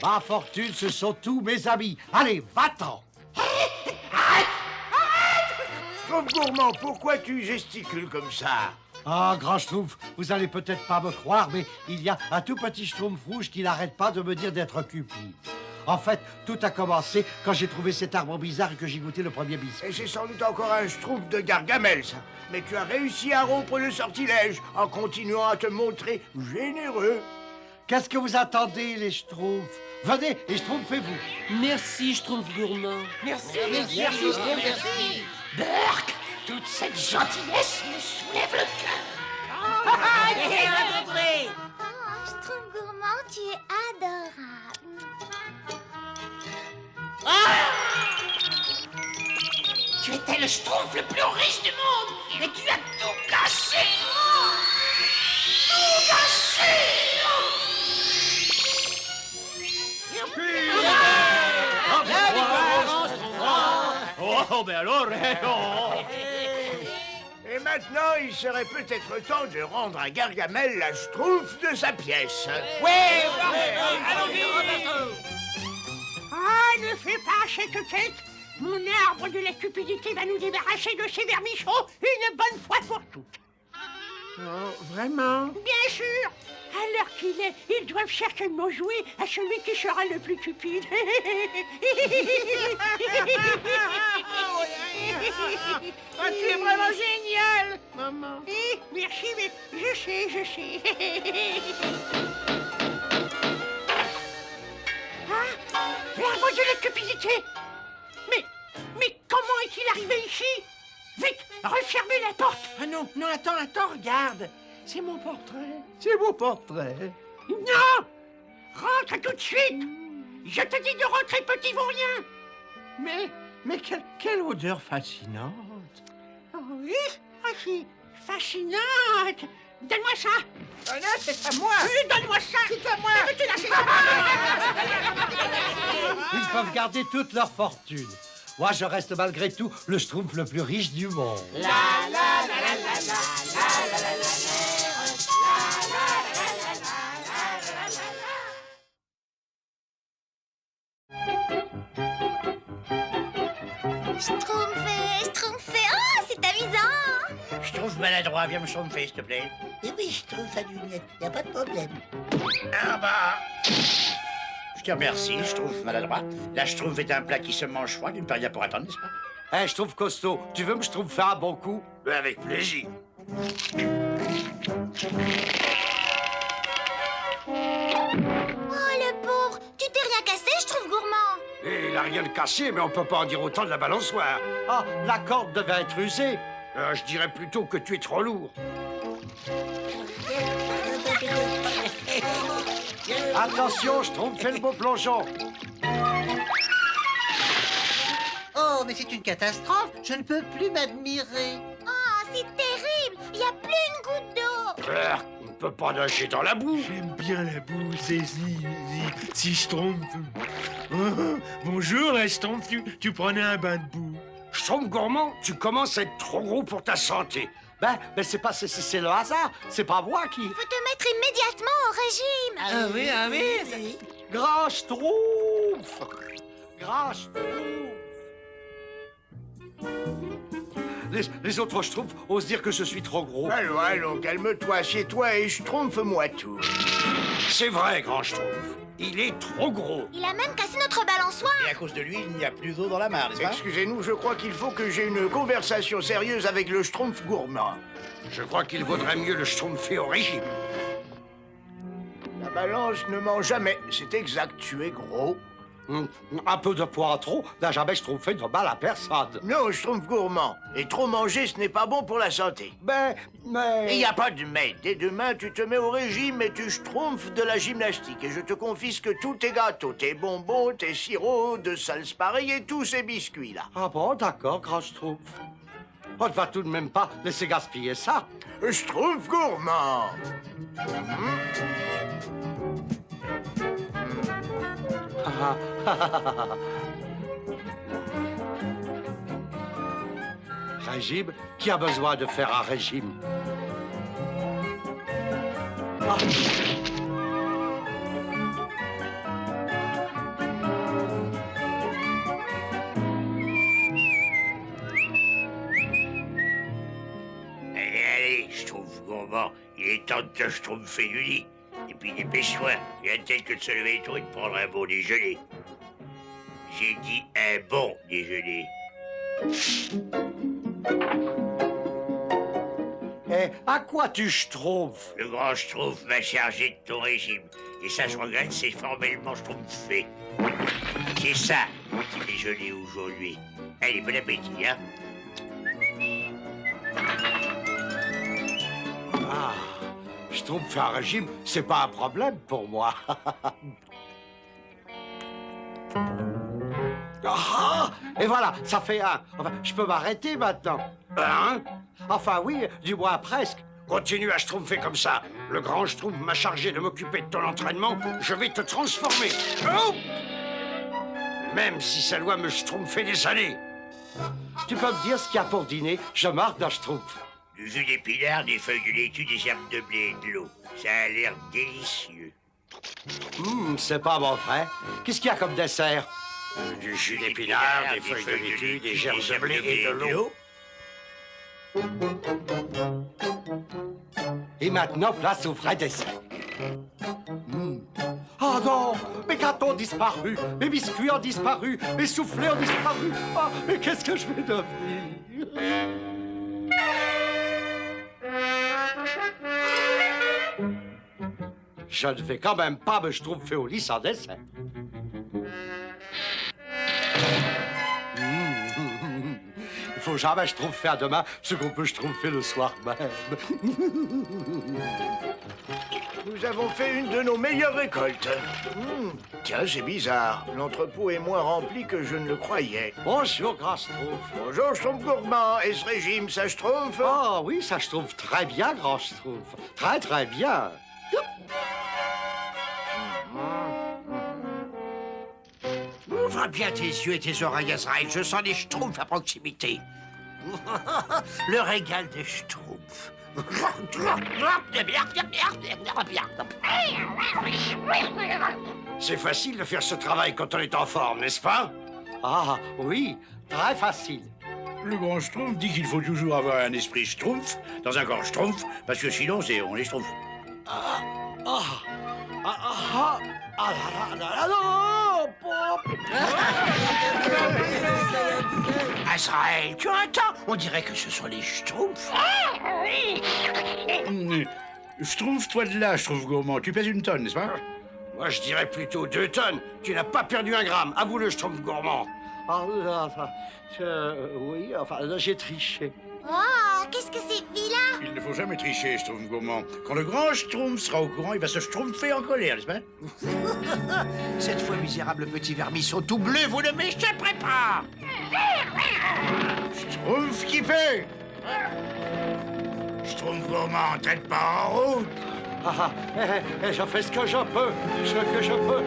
Ma fortune, ce sont tous mes amis. Allez, va-t'en. Schtroumpf gourmand, pourquoi tu gesticules comme ça? Ah, grand Schtroumpf, vous allez peut-être pas me croire, mais il y a un tout petit Schtroumpf rouge qui n'arrête pas de me dire d'être cupide. En fait, tout a commencé quand j'ai trouvé cet arbre bizarre et que j'ai goûté le premier biscuit. Et c'est sans doute encore un Schtroumpf de Gargamel, ça. Mais tu as réussi à rompre le sortilège en continuant à te montrer généreux. Qu'est-ce que vous attendez, les Schtroumpfs? Venez et Schtroumpfez-vous. Merci, Schtroumpf gourmand. Merci, Schtroumpf, merci. Burk, toute cette gentillesse me soulève le cœur. Oh, Schtroumpf gourmand, tu es adorable. Tu étais le Schtroumpf le plus riche du monde et tu as tout cassé. Tout cassé. Oh, ben alors, Et maintenant, il serait peut-être temps de rendre à Gargamel la Schtroumpf de sa pièce. Ah, ne fais pas cette tête. Mon arbre de la cupidité va nous débarrasser de ces vermichons une bonne fois pour toutes. Oh, vraiment? Bien sûr. À l'heure qu'il est, ils doivent certainement jouer à celui qui sera le plus cupide. Ah, tu es vraiment génial, maman. Merci, mais je sais. Ah, l'arbre de la cupidité. Mais comment est-il arrivé ici? Vite, refermez la porte. Ah non, attends, regarde. C'est mon portrait. Non! Rentre tout de suite! Je te dis de rentrer, petit vaurien! Mais quelle odeur fascinante. Oh oui? Ah si, fascinante! Donne-moi ça! Ah non, c'est à moi. Oui, donne-moi ça! C'est à moi. Ils peuvent garder toute leur fortune. Moi, je reste malgré tout le schtroumpf le plus riche du monde. Schtroumpfé, oh, c'est amusant. Je trouve maladroit, viens me chauffer, s'il te plaît. Et oui, je trouve à lunette, y a pas de problème. Ah bah... Je te remercie, je trouve maladroit. La schtroumpf est un plat qui se mange froid, tu ne peux rien pour attendre, n'est-ce pas? Je trouve costaud. Tu veux me schtroumpfer un bon coup? Avec plaisir. Oh, le pauvre, tu t'es rien cassé, je trouve gourmand. Il a rien de cassé, mais on peut pas en dire autant de la balançoire. Ah, la corde devait être usée. Je dirais plutôt que tu es trop lourd. Attention, schtroumpf, fais le beau plongeon. Oh, mais c'est une catastrophe. Je ne peux plus m'admirer. Oh, c'est terrible. Il n'y a plus une goutte d'eau. On ne peut pas nager dans la boue. J'aime bien la boue, c'est si Schtroumpf. Bonjour, la Schtroumpf, tu prenais un bain de boue. Schtroumpf gourmand, tu commences à être trop gros pour ta santé. Ben, c'est le hasard. C'est pas moi qui... Faut te mettre immédiatement au régime. Ah oui. Grand schtroumpf. Grand schtroumpf. Les autres schtroumpfs osent dire que je suis trop gros. Allons, calme-toi, assieds-toi et schtroumpfe-moi tout. C'est vrai, grand schtroumpf. Il est trop gros. Il a même cassé notre balançoire. Et à cause de lui, il n'y a plus d'eau dans la mare, n'est-ce pas? Excusez-nous, je crois qu'il faut que j'ai une conversation sérieuse avec le schtroumpf gourmand. Je crois qu'il vaudrait mieux le schtroumpfer au régime. La balance ne ment jamais, c'est exact, tu es gros. Un peu de poids en trop n'a jamais schtroumpfé de mal à personne. Non, schtroumpf gourmand. Et trop manger, ce n'est pas bon pour la santé. Mais... Il n'y a pas de mais. Dès demain, tu te mets au régime et tu schtroumpfes de la gymnastique. Et je te confisque tous tes gâteaux, tes bonbons, tes sirops, de salses pareilles et tous ces biscuits-là. Ah bon, d'accord, grand schtroumpf. On ne va tout de même pas laisser gaspiller ça. Schtroumpf gourmand. Régime? Qui a besoin de faire un régime? Ah. Allez, schtroumpf gourmand, il est temps de te schtroumpfer du lit. Et puis dépêche-toi, rien de tel que de se lever tôt et de prendre un bon déjeuner. J'ai dit un bon déjeuner. À quoi tu schtroumpfes? Le grand schtroumpf m'a chargé de ton régime. Et ça, je regrette, c'est formellement schtroumpfé. C'est ça, mon petit déjeuner aujourd'hui. Allez, bon appétit, hein? Ah, schtroumpfer un régime, c'est pas un problème pour moi. Ah, et voilà, ça fait un. Enfin, je peux m'arrêter maintenant. Hein? Enfin oui, du moins presque. Continue à schtroumpfer comme ça. Le grand schtroumpf m'a chargé de m'occuper de ton entraînement. Je vais te transformer. Oh! Même si ça doit me schtroumpfer des années. Tu peux me dire ce qu'il y a pour dîner? Je marque d'un schtroumpf. Du jus d'épinards, des feuilles de laitue, des herbes de blé et de l'eau. Ça a l'air délicieux. C'est pas bon vrai. Qu'est-ce qu'il y a comme dessert? Du jus d'épinards, des feuilles de laitue, des gerbes de blé et de l'eau. Et maintenant, place au vrai dessert. Oh non, mes gâteaux ont disparu, mes biscuits ont disparu, mes soufflets ont disparu. Ah, mais qu'est-ce que je vais devenir? Je ne vais quand même pas me schtroumpfer au lit sans dessert. Il faut jamais schtroumpfer à demain ce qu'on peut schtroumpfer le soir même. Nous avons fait une de nos meilleures récoltes. Tiens, c'est bizarre. L'entrepôt est moins rempli que je ne le croyais. Bonjour, grand Schtroumpf. Bonjour, Schtroumpf gourmand. Est-ce régime, ça Schtroumpf? Ah oui, ça Schtroumpf très bien, grand Schtroumpf. Très, très bien. Ouvre bien tes yeux et tes oreilles, Azraël. Je sens les Schtroumpfs à proximité. Le régal des Schtroumpfs. C'est facile de faire ce travail quand on est en forme, n'est-ce pas? Ah oui, très facile. Le grand Schtroumpf dit qu'il faut toujours avoir un esprit Schtroumpf dans un corps Schtroumpf, parce que sinon, on est Schtroumpf. Azraël, tu entends? On dirait que ce sont les Schtroumpfs. Schtroumpf, toi de là, Schtroumpf gourmand, tu pèses une tonne, n'est-ce pas? Moi, je dirais plutôt 2 tonnes. Tu n'as pas perdu 1 gramme. Avoue-le, Schtroumpf gourmand. Ah, oui, enfin, là, j'ai triché. Oh, qu'est-ce que c'est vilain! Il ne faut jamais tricher, Schtroumpf gourmand. Quand le grand Schtroumpf sera au courant, il va se schtroumpfer en colère, n'est-ce pas? Cette fois, misérable petit vermisseau tout bleu, vous ne m'échapperez pas! Schtroumpf qui paie! Schtroumpf gourmand, traite pas en route! Je fais ce que je peux, ce que je peux.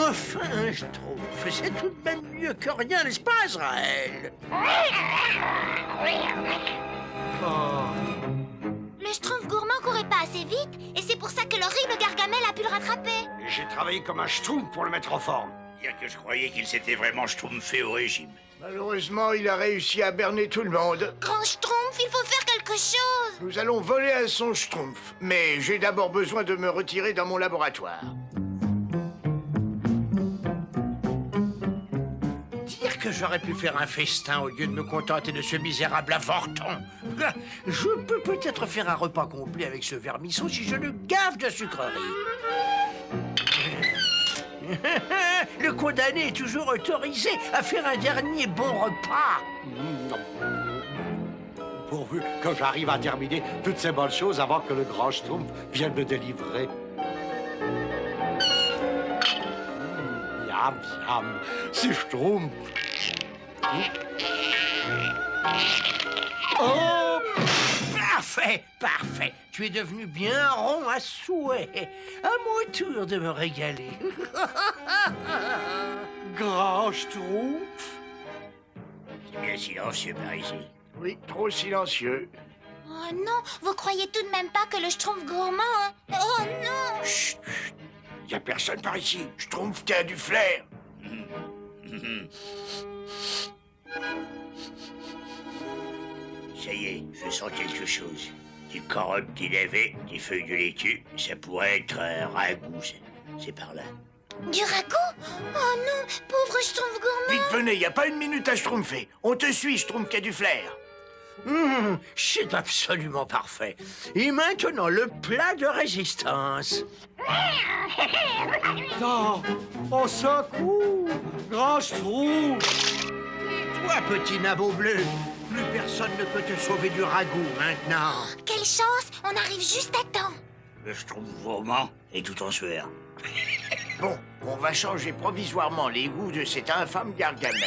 Enfin, Schtroumpf, c'est tout de même mieux que rien, n'est-ce pas, Azraël? Le Schtroumpf gourmand courait pas assez vite, et c'est pour ça que l'horrible Gargamel a pu le rattraper. J'ai travaillé comme un Schtroumpf pour le mettre en forme. Bien que je croyais qu'il s'était vraiment schtroumpfé au régime. Malheureusement, il a réussi à berner tout le monde. Grand Schtroumpf, il faut faire quelque chose. Nous allons voler à son Schtroumpf. Mais j'ai d'abord besoin de me retirer dans mon laboratoire. Dire que j'aurais pu faire un festin au lieu de me contenter de ce misérable avorton. Je peux peut-être faire un repas complet avec ce vermisseau si je le gave de sucreries. Le condamné est toujours autorisé à faire un dernier bon repas. Pourvu que j'arrive à terminer toutes ces bonnes choses avant que le grand Schtroumpf vienne me délivrer. Miam, miam, c'est Schtroumpf. Oh! Parfait, parfait. Tu es devenu bien rond à souhait. À mon tour de me régaler. Grand Schtroumpf? C'est bien silencieux par ici. Oui, trop silencieux. Oh non, vous croyez tout de même pas que le Schtroumpf gourmand... hein? Oh non! Chut, chut. Y a personne par ici. Schtroumpf, t'as du flair. Ça y est, je sens quelque chose. Du carottes, du navet, des feuilles de laitue, ça pourrait être un ragoût, c'est par là. Du ragoût? Oh non, pauvre Schtroumpf gourmand! Vite, venez, y a pas une minute à schtroumpfer. On te suit, Schtroumpf, qui a du flair. C'est absolument parfait. Et maintenant, le plat de résistance. Non, au secours, grand Schtroumpf. Et toi, petit nabot bleu, plus personne ne peut te sauver du ragoût maintenant. Quelle chance, on arrive juste à temps. Le Schtroumpf gourmand est tout en sueur. Bon, on va changer provisoirement les goûts de cet infâme Gargamel.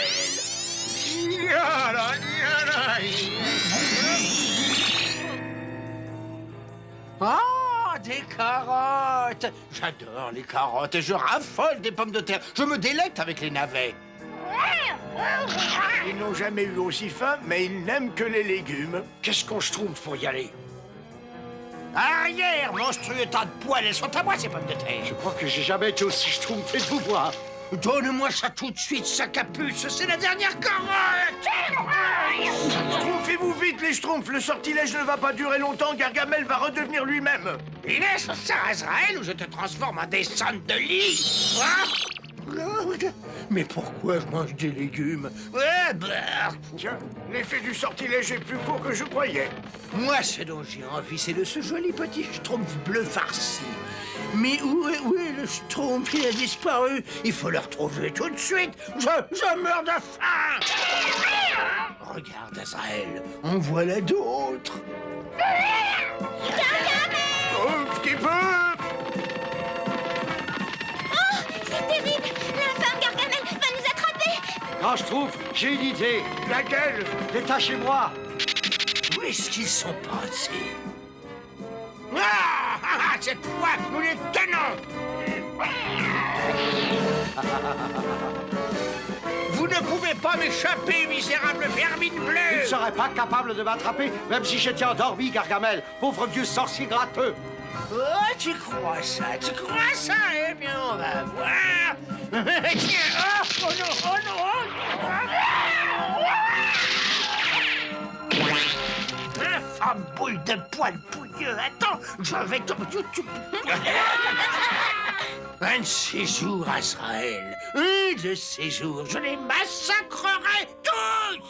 Ah, des carottes! J'adore les carottes et je raffole des pommes de terre. Je me délecte avec les navets. Ils n'ont jamais eu aussi faim, mais ils n'aiment que les légumes. Qu'est-ce qu'on Schtroumpf pour y aller? Arrière, monstrueux tas de poils, elles sont à moi, ces pommes de terre. Je crois que j'ai jamais été aussi schtroumpfé de vous voir. Donne-moi ça tout de suite, sa capuce, c'est la dernière carotte. Schtroumpfez-vous vite, les Schtroumpfs. Le sortilège ne va pas durer longtemps. Gargamel va redevenir lui-même. Laisse ça, Azraël, ou je te transforme en descente de lit. Mais pourquoi je mange des légumes? Ouais, bah. Tiens, l'effet du sortilège est plus court que je croyais. Moi, ce dont j'ai envie, c'est de ce joli petit Schtroumpf bleu farci. Mais où est le Schtroumpf? Il a disparu. Il faut le retrouver tout de suite. Je meurs de faim. Regarde, Azraël, en voilà d'autres. Schtroumpf qui peut. Oh, c'est terrible! L'infâme Gargamel va nous attraper! Quand je trouve, j'ai une idée. Laquelle? Détachez-moi. Où est-ce qu'ils sont passés? Ah, cette fois, nous les tenons. Vous ne pouvez pas m'échapper, misérable vermine Il bleue. ne serait pas capable de m'attraper, même si j'étais endormi, Gargamel. Pauvre vieux sorcier gratteux. Oh, tu crois ça? Tu crois ça? Eh bien, on va voir. Tiens, oh non, oh non, Infâme boule de poil pouilleux. Attends, je vais te... Un de ces jours, Azraël. Un de ces jours, je les massacrerai tous.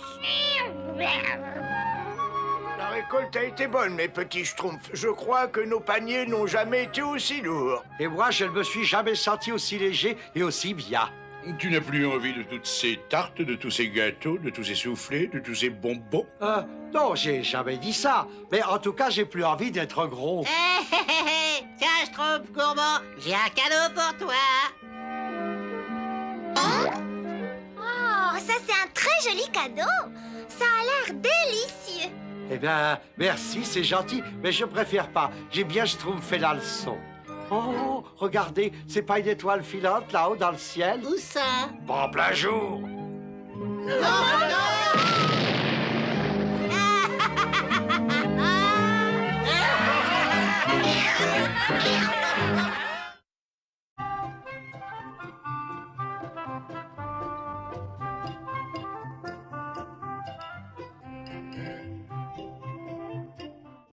La récolte a été bonne, mes petits Schtroumpfs. Je crois que nos paniers n'ont jamais été aussi lourds. Et moi, je ne me suis jamais senti aussi léger et aussi bien. Tu n'as plus envie de toutes ces tartes, de tous ces gâteaux, de tous ces soufflés, de tous ces bonbons? Non, j'ai jamais dit ça. Mais en tout cas, j'ai plus envie d'être gros. Tiens, Schtroumpf gourmand, j'ai un cadeau pour toi. Oh, ça c'est un très joli cadeau! Ça a l'air délicieux! Eh bien, merci, c'est gentil, mais je préfère pas. J'ai bien, je trouve, fait la leçon. Oh, regardez, c'est pas une étoile filante là-haut dans le ciel? Où ça? Pas en plein jour. Ah!